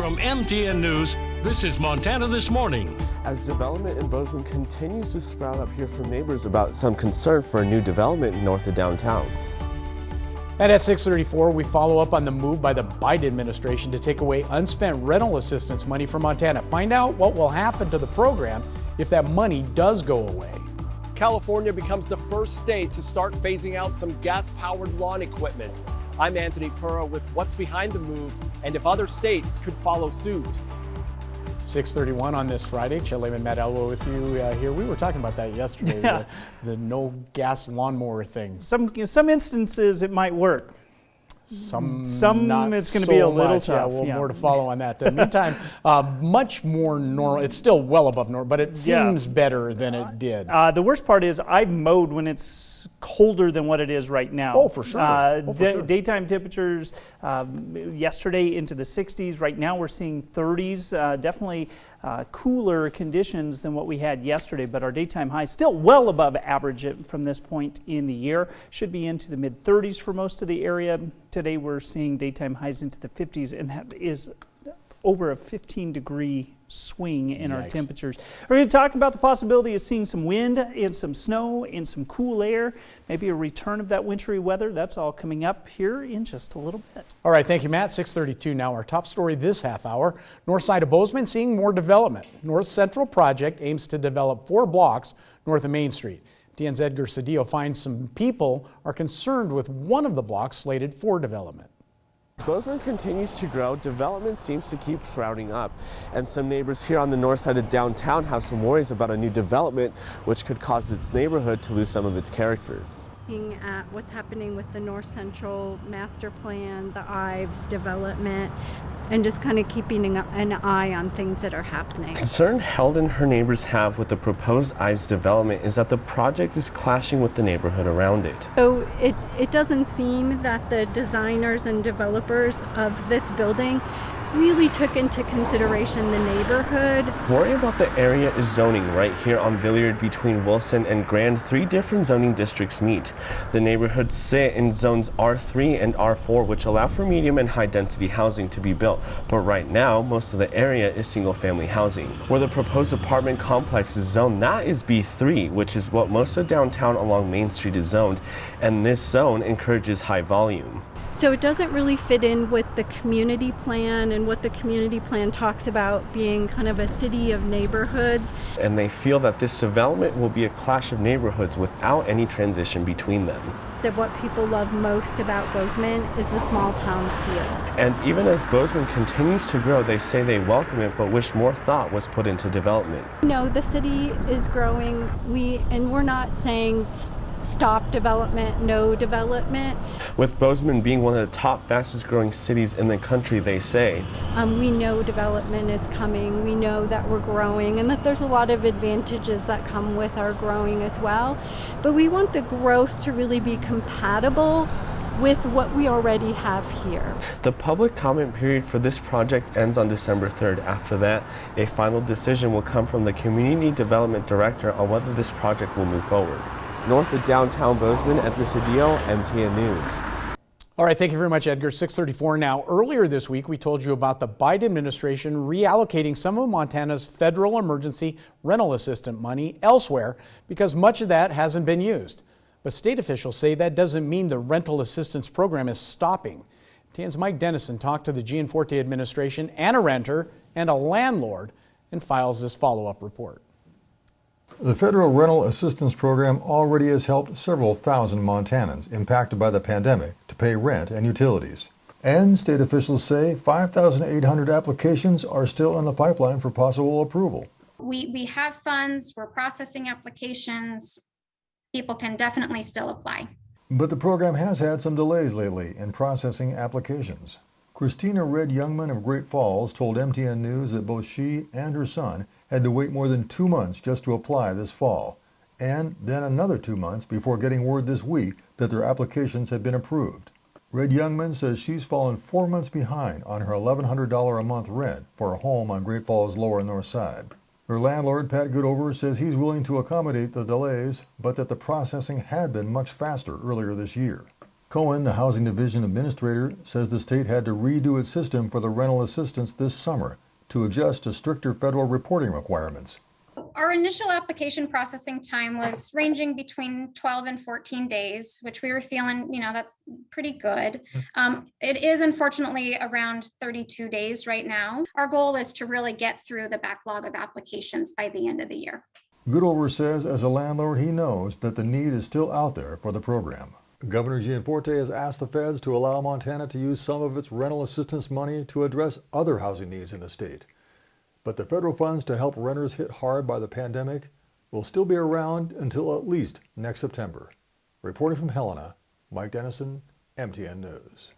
From MTN News, this is Montana This Morning. As development in Bozeman continues to sprout up here from neighbors about some concern for a new development north of downtown. And at 6:34, we follow up on the move by the Biden administration to take away unspent rental assistance money from Montana. Find out what will happen to the program if that money does go away. California becomes the first state to start phasing out some gas-powered lawn equipment. I'm Anthony Pura with what's behind the move and if other states could follow suit. 6:31 on this Friday. Chairman Matt Elwell with you here. We were talking about that yesterday, Yeah. the no gas lawnmower thing. Some instances it might work. Some Not it's going to be a little much. tough. Yeah, more to follow on that. In the meantime, much more normal. It's still well above normal, but it seems better than it did. The worst part is I've mowed when it's colder than what it is right now. Oh, for sure. Daytime temperatures yesterday into the 60s. Right now we're seeing 30s. Definitely cooler conditions than what we had yesterday, but our daytime high still well above average from this point in the year. Should be into the mid 30s for most of the area. Today we're seeing daytime highs into the 50s, and that is over a 15-degree swing in our temperatures. We're going to talk about the possibility of seeing some wind and some snow and some cool air, maybe a return of that wintry weather. That's all coming up here in just a little bit. All right, thank you, Matt. 6:32 now. Our top story this half hour. North side of Bozeman seeing more development. North Central project aims to develop 4 blocks north of Main Street. TN's Edgar Cedillo finds some people are concerned with one of the blocks slated for development. As Bozeman continues to grow, development seems to keep sprouting up. And some neighbors here on the north side of downtown have some worries about a new development which could cause its neighborhood to lose some of its character. Looking at what's happening with the North Central Master Plan, the Ives development, and just kind of keeping an eye on things that are happening. Concern Held and her neighbors have with the proposed Ives development is that the project is clashing with the neighborhood around it. So it doesn't seem that the designers and developers of this building really took into consideration the neighborhood. Worry about the area is zoning right here on Villiard between Wilson and Grand. 3 different zoning districts meet. The neighborhoods sit in zones R3 and R4, which allow for medium and high density housing to be built. But right now, most of the area is single family housing. Where the proposed apartment complex is zoned, that is B3, which is what most of downtown along Main Street is zoned. And this zone encourages high volume. So it doesn't really fit in with the community plan and what the community plan talks about being kind of a city of neighborhoods. And they feel that this development will be a clash of neighborhoods without any transition between them. That what people love most about Bozeman is the small town feel. And even as Bozeman continues to grow, they say they welcome it but wish more thought was put into development. No, the city is growing. We're not saying stop development, no development. With Bozeman being one of the top fastest growing cities in the country, they say, we know development is coming. We know that we're growing and that there's a lot of advantages that come with our growing as well. But we want the growth to really be compatible with what we already have here. The public comment period for this project ends on December 3rd. After that, a final decision will come from the Community Development Director on whether this project will move forward. North of downtown Bozeman, Edgar Cedillo, MTN News. All right, thank you very much, Edgar. 6:34 now. Earlier this week, we told you about the Biden administration reallocating some of Montana's federal emergency rental assistance money elsewhere because much of that hasn't been used. But state officials say that doesn't mean the rental assistance program is stopping. TN's Mike Dennison talked to the Gianforte administration and a renter and a landlord and files this follow-up report. The federal rental assistance program already has helped several thousand Montanans impacted by the pandemic to pay rent and utilities. And state officials say 5,800 applications are still in the pipeline for possible approval. We have funds, we're processing applications. People can definitely still apply. But the program has had some delays lately in processing applications. Christina Red Youngman of Great Falls told MTN News that both she and her son had to wait more than 2 months just to apply this fall, and then another 2 months before getting word this week that their applications had been approved. Red Youngman says she's fallen 4 months behind on her $1,100 a month rent for a home on Great Falls' lower north side. Her landlord, Pat Goodover, says he's willing to accommodate the delays, but that the processing had been much faster earlier this year. Cohen, the Housing Division Administrator, says the state had to redo its system for the rental assistance this summer to adjust to stricter federal reporting requirements. Our initial application processing time was ranging between 12 and 14 days, which we were feeling, that's pretty good. It is unfortunately around 32 days right now. Our goal is to really get through the backlog of applications by the end of the year. Goodover says as a landlord, he knows that the need is still out there for the program. Governor Gianforte has asked the feds to allow Montana to use some of its rental assistance money to address other housing needs in the state. But the federal funds to help renters hit hard by the pandemic will still be around until at least next September. Reporting from Helena, Mike Dennison, MTN News.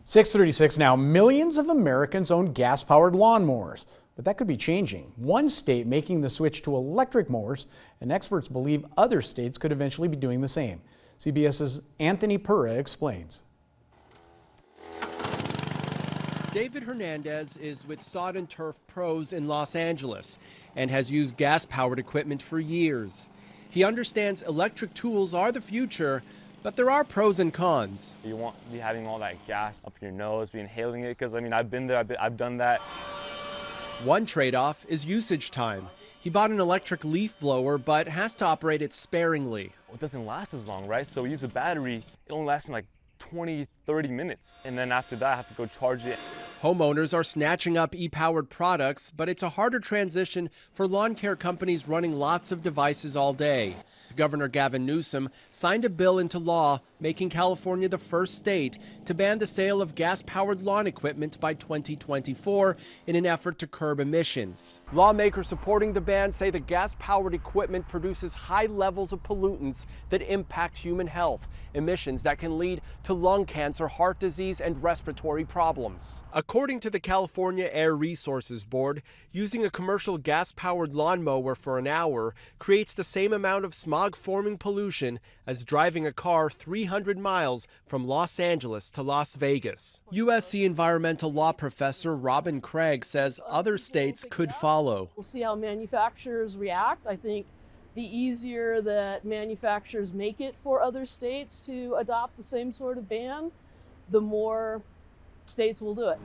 6:36 now. Millions of Americans own gas-powered lawnmowers, but that could be changing. One state making the switch to electric mowers, and experts believe other states could eventually be doing the same. CBS's Anthony Purra explains. David Hernandez is with Sod and Turf Pros in Los Angeles and has used gas-powered equipment for years. He understands electric tools are the future, but there are pros and cons. You won't be having all that gas up in your nose, be inhaling it, because I've been there, I've done that. One trade-off is usage time. He bought an electric leaf blower, but has to operate it sparingly. It doesn't last as long, right? So we use a battery, it only lasts me like 20, 30 minutes. And then after that, I have to go charge it. Homeowners are snatching up e-powered products, but it's a harder transition for lawn care companies running lots of devices all day. Governor Gavin Newsom signed a bill into law making California the first state to ban the sale of gas-powered lawn equipment by 2024 in an effort to curb emissions. Lawmakers supporting the ban say the gas-powered equipment produces high levels of pollutants that impact human health, emissions that can lead to lung cancer, heart disease, and respiratory problems. According to the California Air Resources Board, using a commercial gas-powered lawnmower for an hour creates the same amount of smog-forming pollution as driving a car 300 miles from Los Angeles to Las Vegas. USC environmental law professor Robin Craig says other states could follow. We'll see how manufacturers react. I think the easier that manufacturers make it for other states to adopt the same sort of ban, the more states will do it.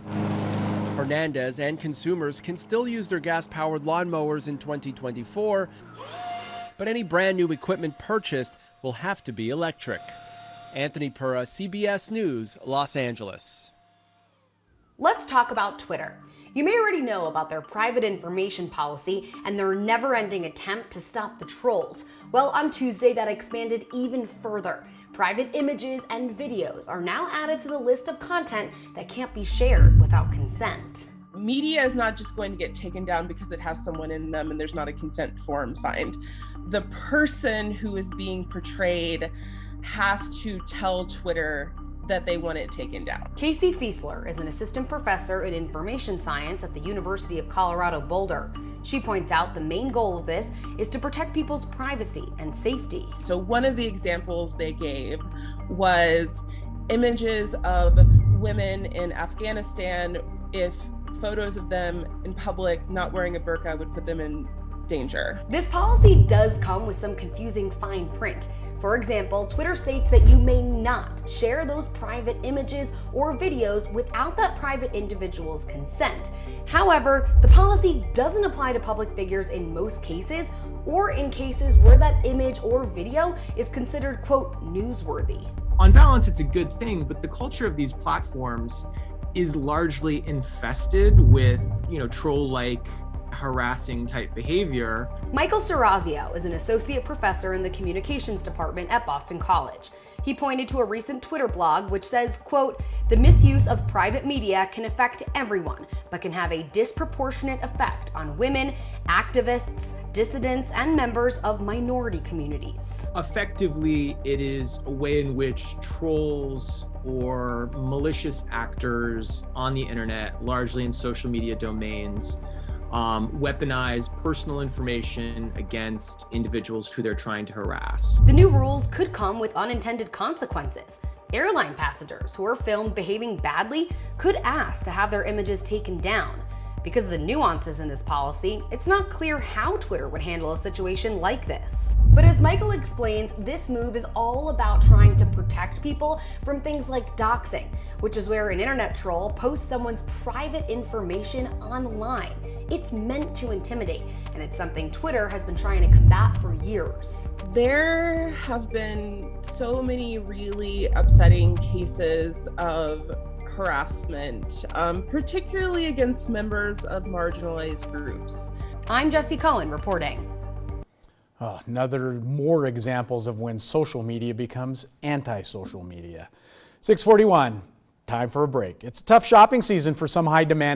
Hernandez and consumers can still use their gas-powered lawnmowers in 2024, but any brand new equipment purchased will have to be electric. Anthony Purra, CBS News, Los Angeles. Let's talk about Twitter. You may already know about their private information policy and their never-ending attempt to stop the trolls. Well, on Tuesday, that expanded even further. Private images and videos are now added to the list of content that can't be shared without consent. Media is not just going to get taken down because it has someone in them and there's not a consent form signed. The person who is being portrayed has to tell Twitter that they want it taken down. Casey Fiesler is an assistant professor in information science at the University of Colorado Boulder. She points out the main goal of this is to protect people's privacy and safety. So one of the examples they gave was images of women in Afghanistan. If photos of them in public not wearing a burqa would put them in danger. This policy does come with some confusing fine print. For example, Twitter states that you may not share those private images or videos without that private individual's consent. However, the policy doesn't apply to public figures in most cases, or in cases where that image or video is considered, quote, newsworthy. On balance, it's a good thing, but the culture of these platforms is largely infested with, troll-like harassing type behavior. Michael Serrazio is an associate professor in the communications department at Boston College. He pointed to a recent Twitter blog which says, quote, "The misuse of private media can affect everyone, but can have a disproportionate effect on women, activists, dissidents, and members of minority communities." Effectively, it is a way in which trolls or malicious actors on the internet, largely in social media domains, weaponize personal information against individuals who they're trying to harass. The new rules could come with unintended consequences. Airline passengers who are filmed behaving badly could ask to have their images taken down. Because of the nuances in this policy, it's not clear how Twitter would handle a situation like this. But as Michael explains, this move is all about trying to protect people from things like doxing, which is where an internet troll posts someone's private information online. It's meant to intimidate, and it's something Twitter has been trying to combat for years. There have been so many really upsetting cases of harassment, particularly against members of marginalized groups. I'm Jessie Cohen reporting. Oh, more examples of when social media becomes anti-social media. 6:41, time for a break. It's a tough shopping season for some high demand